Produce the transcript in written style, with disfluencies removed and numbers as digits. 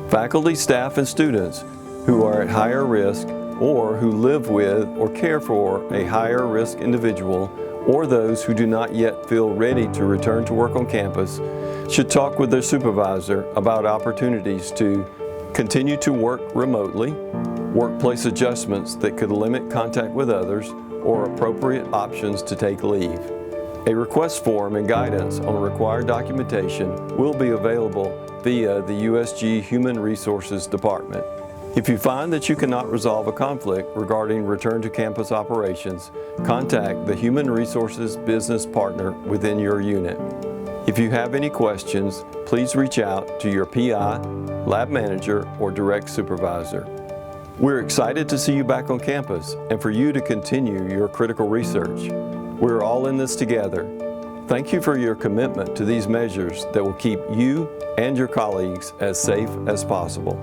Faculty, staff, and students who are at higher risk or who live with or care for a higher risk individual, or those who do not yet feel ready to return to work on campus, should talk with their supervisor about opportunities to continue to work remotely, workplace adjustments that could limit contact with others, or appropriate options to take leave. A request form and guidance on required documentation will be available via the USG Human Resources Department. If you find that you cannot resolve a conflict regarding return to campus operations, contact the Human Resources business partner within your unit. If you have any questions, please reach out to your PI, lab manager, or direct supervisor. We're excited to see you back on campus and for you to continue your critical research. We're all in this together. Thank you for your commitment to these measures that will keep you and your colleagues as safe as possible.